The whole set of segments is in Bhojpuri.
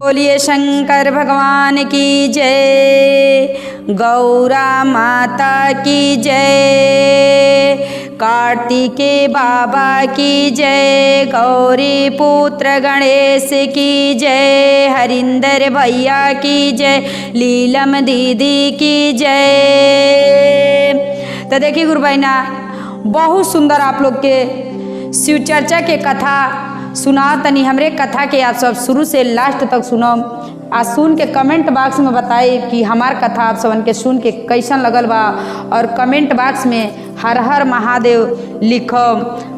बोलिए शंकर भगवान की जय, गौरा माता की जय, कार्तिके बाबा की जय, गौरी पुत्र गणेश की जय, हरिंदर भैया की जय, लीलम दीदी की जय। तो देखिए गुरु बहना, बहुत सुंदर आप लोग के शिव चर्चा के कथा सुना तनी। हमरे कथा के आप सब शुरू से लास्ट तक सुनो आ सुन के कमेंट बॉक्स में बताए कि हमार कथा आप सबन के सुन के कैसन लगल बा, और कमेंट बॉक्स में हर हर महादेव लिखो।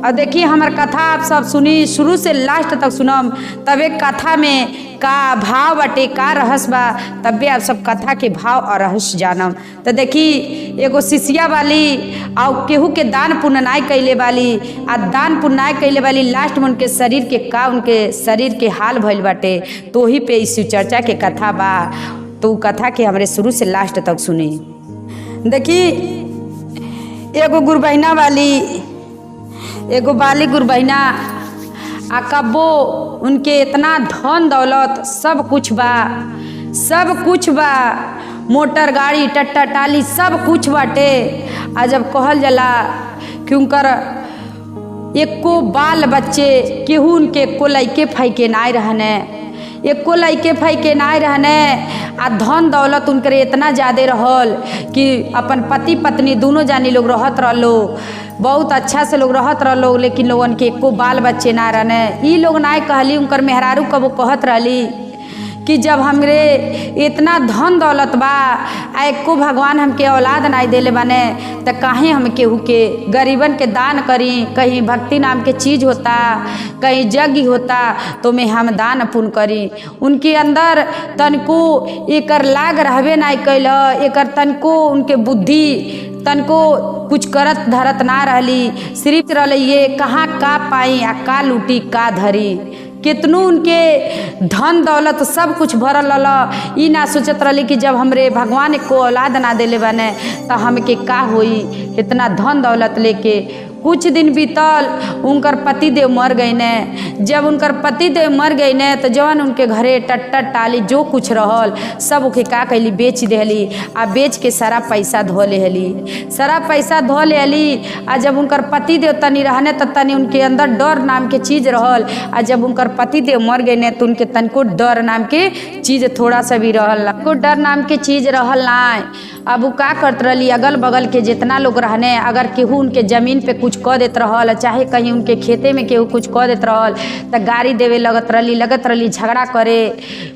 और देखिए हमार कथा आप सब सुनी शुरू से लास्ट तक सुनम, तबे कथा में का भाव बटे का रहस्य बा, तबे आप सब कथा के भाव और रहस्य जानम। तो देखी एगो शिष्या वाली और केहू के दान पुण्य नाय कैले वाली आ दान पुण्य नाय कैले वाली लास्ट में उनके शरीर के का उनके शरीर के हाल भइल बाटे, तो ही पे इस चर्चा के कथा बा। तो कथा के हमरे शुरू से लास्ट तक सुनी। देखी एगो गुरु बहिना वाली एगो बाली गुरु बहिना आ कब्बो उनके इतना धन दौलत सब कुछ बा, सब कुछ बा, मोटर गाड़ी टट्टा टाली सब कुछ बाटे। आ जब कहल जाला कि उनकर एको बाल बच्चे केहू उनके को लइके फैके नाय रहने, एको लइके फैके नाय रहने। आ धन दौलत उनके इतना ज़्यादा रहल कि अपन पति पत्नी दोनों जानी लोग रहत रहलो, बहुत अच्छा से लोग रहत रहलो, लेकिन लोगन के एको बाल बच्चे ना रहने। ई लोग नाय कहली, उनकर मेहरारू कबो कहत रहली कि जब हमरे इतना धन दौलत बा आ एको भगवान हमके औलाद नाय देले बने, तो काहे हम केहू के गरीबन के दान करी। कहीं भक्ति नाम के चीज़ होता, कहीं यज्ञ होता, तो मैं हम दान पुण्य करी। उनके अंदर तनको एकर लाग रहबे नाय कैल, एकर तनको उनके बुद्धि तनको कुछ करत धरत ना रहली। सिर्फ रहले ये कहाँ का पाई आ का लूटी का धरी। कितनों उनके धन दौलत सब कुछ भरल रहा, ई ना सोचत रहली कि जब हमरे भगवान को औलाद ना देले बने तो हमके का होई। इतना धन दौलत लेके कुछ दिन बीतल, उनकर पति देव मर गई ने। जब उनकर पति देव मर गई ने तो जवन उनके घरे टट्टर टाली जो कुछ रहल सब उके का कैली बेच देली। आ बेच के सारा पैसा धो लेली, सारा पैसा धो लेली। आ जब उनकर पति देव तनी रहने तो तनी उनके अंदर डर नाम के चीज़ रहल। आ जब उनकर पति देव मर गए ने तो उनके तनको डर नाम के चीज़ थोड़ा सा भी रहल, को डर नाम के चीज़ रहल ना। अब वो का करत रहली, अगल बगल के जितना लोग रहने, अगर केहू उनके ज़मीन पे कुछ कह देत रहल, चाहे कहीं उनके खेते में केहू कुछ कह देत रहल, तो गाड़ी देवे लगत रहली, झगड़ा करे।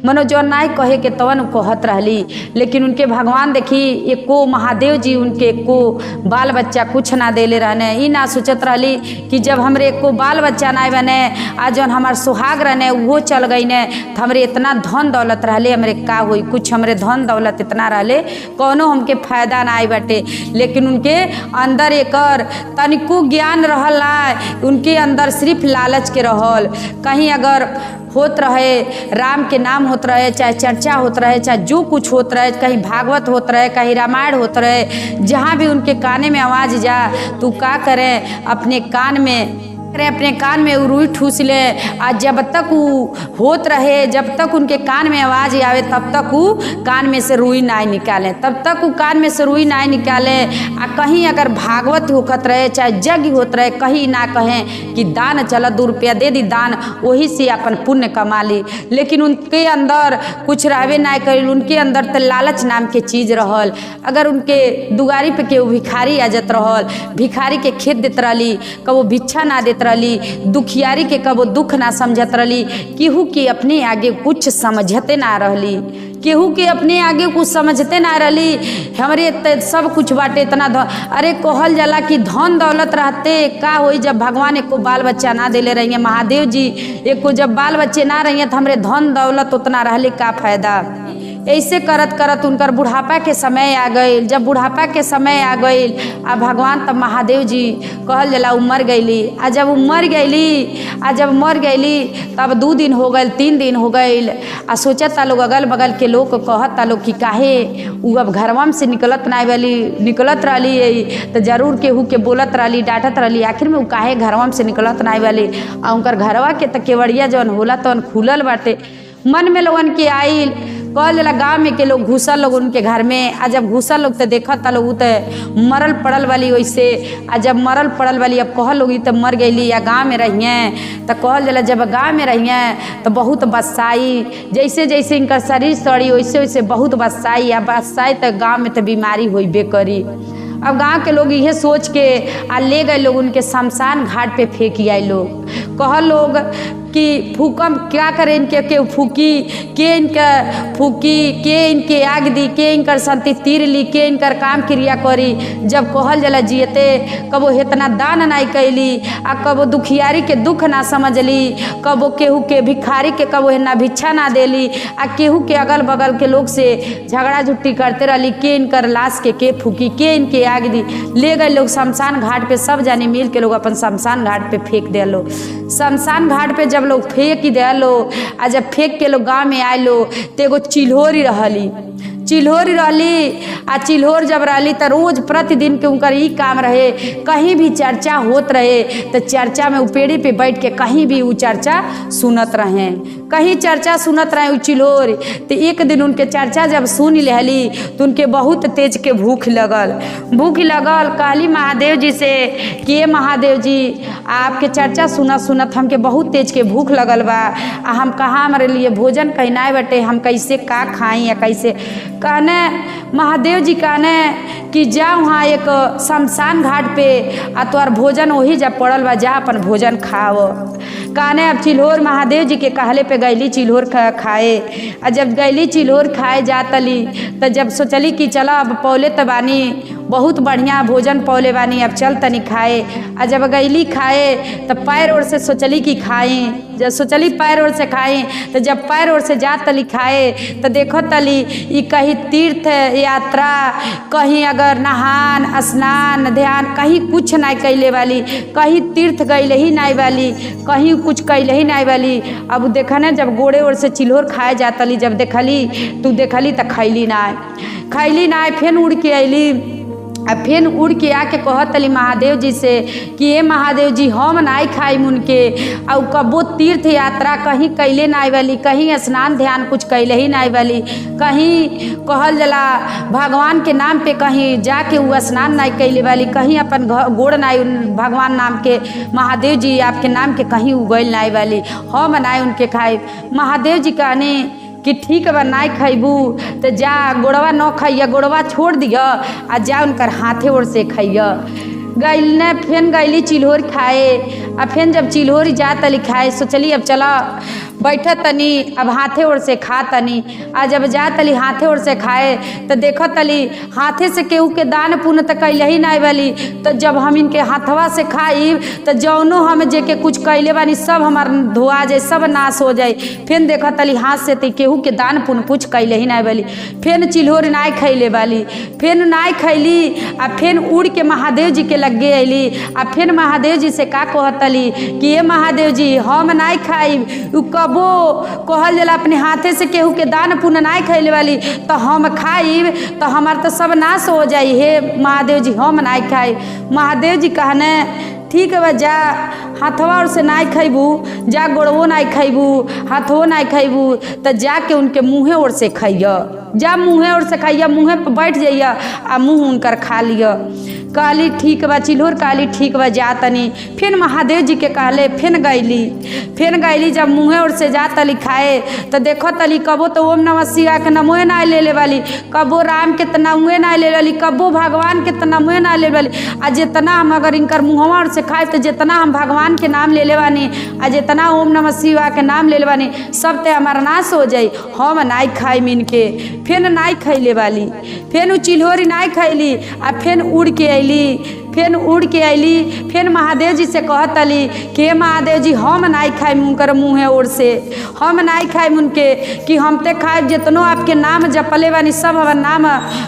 मनो जो नाय कहे के तवन कहत रहली। लेकिन उनके भगवान देखी एको महादेव जी उनके एको बाल बच्चा कुछ ना देले रहने। ई ना सोचत रहली कि जब हमरे एको बाल बच्चा ना बने, आ जौन हमार सुहाग रहने वो चल गई ने, तो हमरे इतना धन दौलत रहले हमरे का होई। कुछ हमरे धन दौलत इतना रहले कौनो हमके फायदा ना आई बाटे। लेकिन उनके अंदर एकर तनिको ज्ञान रहल ना, उनके अंदर सिर्फ लालच के रहल। कहीं अगर होत रहे राम के नाम होत रहे, चाहे चर्चा होत रहे, चाहे जो कुछ होत रहे, कहीं भागवत होत रहे, कहीं रामायण होत रहे, जहाँ भी उनके काने में आवाज़ जा तो का करें, अपने कान में रुई ठूस ले। आज जब तक वो होत रहे, जब तक उनके कान में आवाज़ आवे, तब तक वो कान में से रुई ना निकाले, तब तक वो कान में से रुई ना निकाले। आ कहीं अगर भागवत होत रहे, चाहे यज्ञ होत रहे, कहीं ना कहें कि दान चला 2 रुपया दे दी दान, वही से अपन पुण्य कमा ली। लेकिन उनके अंदर कुछ रहबे ना करी, उनके अंदर तो लालच नाम के चीज़ रहल। अगर उनके दुआरी पे केहू भिखारी आ जात रहल, भिखारी के खेत देत रहली, कबो भिक्षा ना देत रहली, दुखियारी के कबो दुख ना समझत रहली। केहू के अपने आगे कुछ समझते ना रहली, केहू के अपने आगे कुछ समझते ना रहली। हमरे सब कुछ बाटे इतना अरे कहल जाला कि धन दौलत रहते का होई, जब भगवान एको बाल बच्चा ना देले रहिए, महादेव जी एको जब बाल बच्चे ना रहिए, तो हमरे धन दौलत उतना रहले का फायदा। ऐसे करत करत उनकर बुढ़ापा के समय आ गई। जब बुढ़ापा के समय आ गई, आ भगवान तब महादेव जी कहल जाला मर गईली। आ जब मर गईली तब 2 दिन हो गए, 3 दिन हो गए। आ सोचता लोग, अगल बगल के लोग कहता लोग कि काहे उ अब घरवा में से निकलत रहली, तो जरूर केहू के बोलत रहली, डांटत रहली, आखिर में उ काहे घरवा में से निकलत नहीं वाली। आ उनकर घरवा के तो केवड़िया जौन होला तौन खुलल बाटे, मन में लोगन के आइल, कहल जाला गाँव में के लोग घुसल लोग उनके घर में, आ जब घुसल लोग तो देखत लोग तो मरल पड़ल वाली वैसे, आ जब मरल पड़ल वाली अब कहल लोग तो मर गईली या गाँव में रहिए, तो कहल जाला जब गाँव में रहिए तो बहुत बसाई, जैसे जैसे इनका शरीर सड़ी वैसे वैसे बहुत बसाई, आ बसाई तो गाँव में तो बीमारी होइबे करी। अब गांव के लोग यह सोच के आ ले गए लोग उनके शमशान घाट पे फेंक आए लोग। कह लोग कि फूकम क्या करें इनके, के फूकी के इनका फूकी के इनके आग दी के इनकर संति तीर ली के इनकर काम क्रिया करी। जब कहल जला जियते कबो इतना दान नहीं कैली, आ कबो दुखियारी के दुख ना समझली, कबो केहू के भिखारी के कबो ना भिक्षा ना देली, आ केहू के अगल बगल के लोग से झगड़ा झुट्टी करते रहली के इनकर लाश के फूकी के इनके आग दी। ले गए लोग शमशान घाट पे, सब जाने मिल के लोग अपन शमशान घाट पे फेंक दे लो। शमशान घाट पे जब लोग फेंक ही दे लो, आ जब फेंक के लोग गाँव में आए लो तो एगो चिल्होरी रहली, चिल्होर रहली, आ चिल्होर जब रहली तो रोज प्रतिदिन के उनकर ई काम रहे, कहीं भी चर्चा होत रहे तो चर्चा में पेड़ी पे बैठ के कहीं भी वो चर्चा सुनत रहे, कहीं चर्चा सुनत रहे वो चिल्होर। तो एक दिन उनके चर्चा जब सुन लेली तो उनके बहुत तेज के भूख लगल, कहली महादेव जी से कि ये महादेव जी आपके चर्चा सुनत सुनत हमके बहुत तेज के भूख लगल बा, आ हम कहाँ हमारे लिए भोजन कहीं ना बटे, हम कैसे का खाई या कैसे। कहने महादेव जी कहने कि जा वहाँ एक शमशान घाट पे आ तोहर भोजन वही जब पड़ल बा, जा अपन भोजन खाओ। कहने अब चिल्होर महादेव जी के कहले पे गईली चिल्होर खाए, आ जब गईली चिल्होर खाए जातली तो जब सोचली कि चलो अब पौले तो बानी बहुत बढ़िया भोजन पौले बानी, अब चल तनी खाए। आ जब गईली खाए तो पैर ओर से सोचली कि खाई, जब सोचली पैर ओर से खाई तो जब पैर ओर से जा तली खाए तो देखो तली ई कहीं तीर्थ यात्रा, कहीं अगर नहान स्नान ध्यान कहीं कुछ नहीं कैले वाली, कहीं तीर्थ गईले ही नहीं वाली, कहीं कुछ कैले ही नहीं वाली। अब देखने जब गोड़े ओर से चिल्होर खाए जातली, जब देखली तो खैली ना, फिर उड़ के अली। अब फिर उड़ के आके कहतली महादेव जी से कि ये महादेव जी हम नहीं खाई उनके, और कबो तीर्थ यात्रा कहीं कैले नहीं वाली, कहीं स्नान ध्यान कुछ कैले ही नहीं वाली, कहीं कहल जला भगवान के नाम पे कहीं जाके वो स्नान नहीं कैले वाली, कहीं अपन गोड़ नहीं भगवान नाम के महादेव जी आपके नाम के कहीं उगल नहीं वाली, हम नहीं उनके खाई। महादेव जी कहने कि ठीक बा नहीं खैबू तो जा गोड़वा न खैया, गोड़वा छोड़ दिया आ जा उनकर हाथे ओर से खैया। गैल ने फिर गैली चिल्होर खाए, आ फिर जब चिल्होर जा तली खाए सोचली अब चला बैठ तनी अब हाथे ओर से खा तनी। आ जब जा तली हाथे ओर से खाए तो देखो तली हाथे से केहू के दान पुण्य तो कैले ही नहीं वाली, तो जब हम इनके हाथवा से खाई तो जौनो हम जे के कुछ कैले बानी सब हमार धोआ जाए, सब नाश हो जाए। फिर देखो तली हाथ से तो केहू के दान पुण्य कुछ कैले ही नहीं वाली, फिर चिल्होर नहीं खैले वाली, फिर नहीं खैली। आ फिर उड़ के महादेव जी के लगे अली, आ फिर महादेव जी से का कहतली कि ये महादेव जी हम नहीं खाई, कबो कहल जला अपने हाथे से केहू के दान पुण्य नहीं खैले वाली, तो हम खाई तो हमार तो सब नाश हो जाई, हे महादेव जी हम नहीं खाई। महादेव जी कहने ठीक है जा हाथवा और से नहीं खैबू, जा गोड़वो नहीं खैबू हाथवो नहीं खैबू, तो जाके उनके मुँहे ओर से खैया, जा मुँहे ओर से खैया, मुँहे पर बैठ जाइया आ मुँह उनकर खा लिया। कहली ठीक बा चिल्होर, कहली ठीक बा जा तनी। फिर महादेव जी के कहले फिर गईली जब मुँहे ओर से जा तली खाए तो देखो तली कबो तो ओम नमः शिवाय के नमोए ना ले वाली, कबो राम के नमुए ना ले वाली, कबो भगवान के नमुए ना ले वाली। आ जितना हम अगर इनकर मुँहवा ओर से खाए तो जितना हम भगवान के नाम ले बानी, आ जितना ओम नमः शिवाय के नाम ले बानी सब ते हमारा नाश हो जाई, हम नहीं खाई मीन के। फिर नहीं खैले वाली, फिर वो चिल्होरी नहीं खैली, आ फिर उड़ के अली, फिर महादेव जी से कहतली कि महादेव जी हम नहीं खाई उनकर मुँहे ओर से, हम नहीं खाई उनके कि हम ते खाए जितनो आपके नाम जपले बानी सब हमार नाम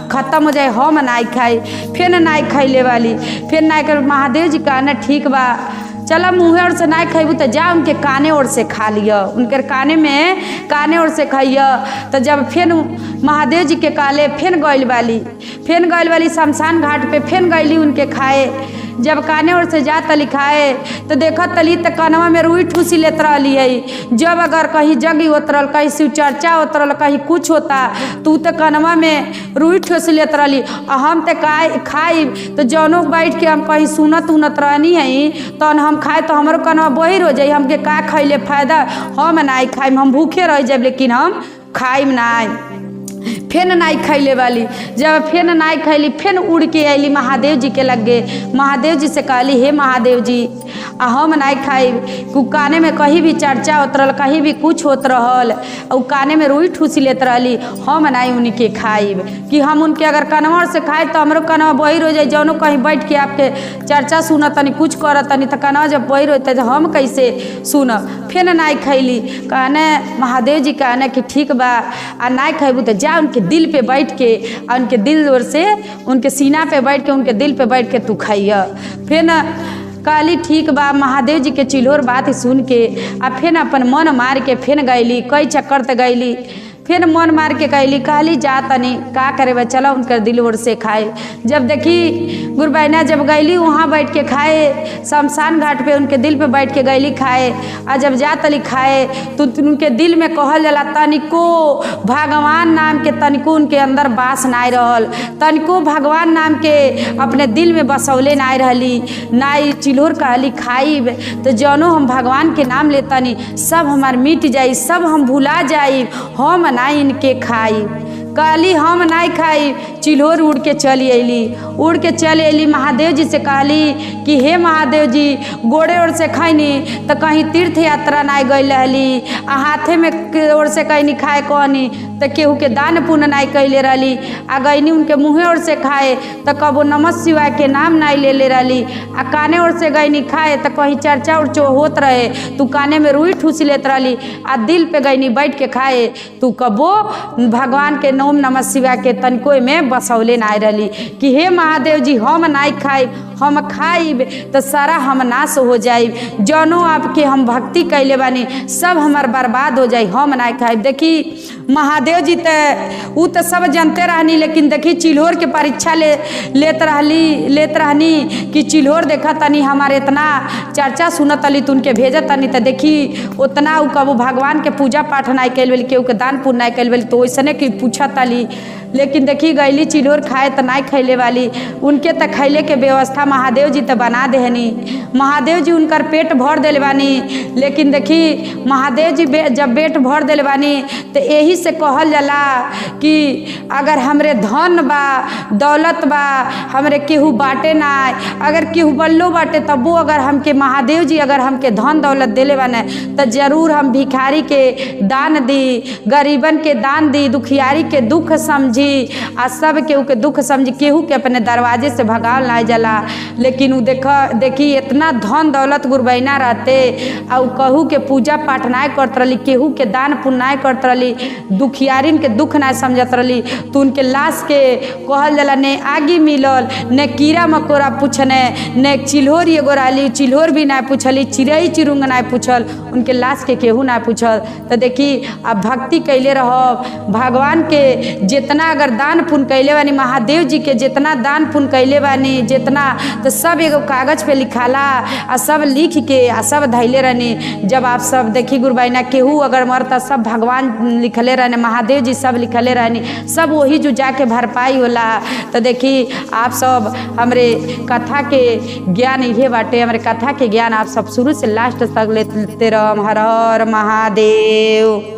खत्म हो जाए, हम नहीं खाई। फिर नहीं खैले वाली, फिर नहीं कर महादेव जी कहना ठीक बा चलो मुँहे ओर से नहीं खैबू तो जा उनके काने ओर से खा लिया, उनके काने ओर से खैया। तो जब फिर महादेव जी के काले फिर गइल वाली शमशान घाट पे फिर गईली उनके खाए। जब काने और से जा तली खाए तो देखत तली तो कनवा में रुई ठूसी लेत रही है। जब अगर कहीं जग होत रहल, कहीं शिव चर्चा होत रहल, कहीं कुछ होता तू तो कनवा में रुई ठूसी लेत रही। हम तो खाई तो जौनों बैठ के हम कहीं सुनत उनत रहनी है तो हम खाए तो हमारो कनवा बहिर हो जाई। हमके का खैले फायदा, हम नहीं खाइम, हम भूखे रह जाब लेकिन हम खाइम नहीं। फेन नहीं खैले वाली, जब फेन नहीं खैली फेन उड़ के अली महादेव जी के लगे। महादेव जी से कहली हे महादेव जी हम नहीं खाई। काने में कहीं भी चर्चा होत रहल, कहीं भी कुछ होत रहल और काने में रुई ठूसी लेत रहली, हम नहीं उनके खाइब कि हम उनके अगर कनवा से खाए तो हमरो कनवा बहिर हो जाए। जौनों कहीं बैठ के आपके चर्चा सुनत तनी कुछ करत तनी तो कनवा जब बहिर होते तो हम कैसे सुनब। फेन नहीं खैली, कहने महादेव जी कहने कि ठीक बा आ नहीं खैबू तो जा उनके दिल पे बैठ के और उनके दिल ओर से उनके सीना पे बैठ के उनके दिल पे बैठ के तू खाइया। फिर कहली ठीक बा। महादेव जी के चिल्होर बात सुन के आ फिर अपन मन मार के फिर गईली, कई चक्कर तो गईली। फिर मन मार के कहली जा तनी का करे बा, चलो उनकर दिल ओर से खाए। जब देखी गुरबैना जब गईली वहाँ बैठ के खाए, शमशान घाट पे उनके दिल पे बैठ के गईली खाए। और जब जा तली खाए तो उनके दिल में कहल जाला तनिको भगवान नाम के तनिको उनके अंदर बास नाई रहल, तनिको भगवान नाम के अपने दिल में बसौले नाई रहली। नाई चिल्होर कहली खाइब तो जौनो हम भगवान के नाम लेतनी सब हमार मिट जाई, सब हम भुला जाई, हम नहीं इनके खाई। कहली हम नहीं खाई। चिल्होर उड़ के चली अली महादेव जी से कहली कि हे महादेव जी गोड़े ओर से खैनी तो कहीं तीर्थ यात्रा नहीं गई रहली, आ हाथे में ओर से कहीं खाए कहनी तो केहू के दान पुण्य नहीं कैले रहली, आ गईनी उनके मुँहे ओर से खाए तो कबो नमः शिवाय के नाम नहीं ले रहली, आ काने ओर से गईनी खाए तो कहीं चर्चा उर्चा होत रहे तू काने में रुई ठूसी लेत रहली, आ दिल पे गईनी बैठ के खाए तू कबो भगवान के ओम नमः शिवाय के तनिको में बसौले नहीं रहली कि हे महादेव जी हम नहीं खाइब, हम खाइब तो सारा हम नाश हो जाइब, जौनों आपके हम भक्ति कैले बानी सब हमार बर्बाद हो जाई, हम नहीं खाइब। देखी महादेव जी तो सब जानते रहनी, लेकिन देखी चिल्होर के परीक्षा लेत रहनी कि चिल्होर देखा तनी हमारे इतना चर्चा सुनत तली तो उनके भेजत तनी तो देखी उतना उ कबो भगवान के पूजा पाठ नहीं कैल बेली, केहू के दान पुण्य नहीं कैल बेली, तो वैसने कि पूछत तली। लेकिन देखी गईली चिल्होर खाए तो नहीं खैले वाली, उनके तो खैले के व्यवस्था महादेव जी तो बना देहनी। महादेव जी उनकर पेट भर दिले बानी, लेकिन देखी महादेव जी जब पेट भर दिले बानी तो यही से कहल जाला कि अगर हमरे धन बा दौलत बा हमरे केहू बाटे ना, अगर केहू बल्लो बाटे तब वो अगर हमके महादेव जी अगर हमके धन दौलत दिले बाने तो जरूर हम भिखारी के दान दी, गरीबन के दान दी, दुखियारी के दुख समझी, आ सब केहू के दुख समझी, केहू के अपने दरवाजे से भगावल ना जाला। लेकिन उ देखी इतना धन दौलत गुरबैना रहते और कहू के पूजा पाठ ना करत रही, केहू के दान पुण्य ना करत रही, दुखियारिन के दुख ना समझत रही, तो उनके लाश के कहल जाला ने आगी मिलल ने कीड़ा मकोड़ा पूछने ने चिल्होर एगो रहली, चिल्होर भी ना पूछली, चिड़ई चिरुंग ना पूछल, उनके लाश के केहू ना पूछल। तो देखी अब भक्ति कैले रहो, भगवान के जितना अगर दान पुण्य कैले बानी, महादेव जी के जितना दान पुण्य कैले बानी जितना, तो सब एगो कागज पे लिखाला आ सब लिख के आ सब धैले रहनी। जब आप सब देखी गुरबैना केहू अगर मरता सब भगवान लिखले रहने, महादेव जी सब लिखले रहनी, सब वही जो जाके भरपाई होला। तो देखी आप सब हमरे कथा के ज्ञान ये बाटे, हमारे कथा के ज्ञान आप सब शुरू से लास्ट तक लेते रहो। हर हर महादेव।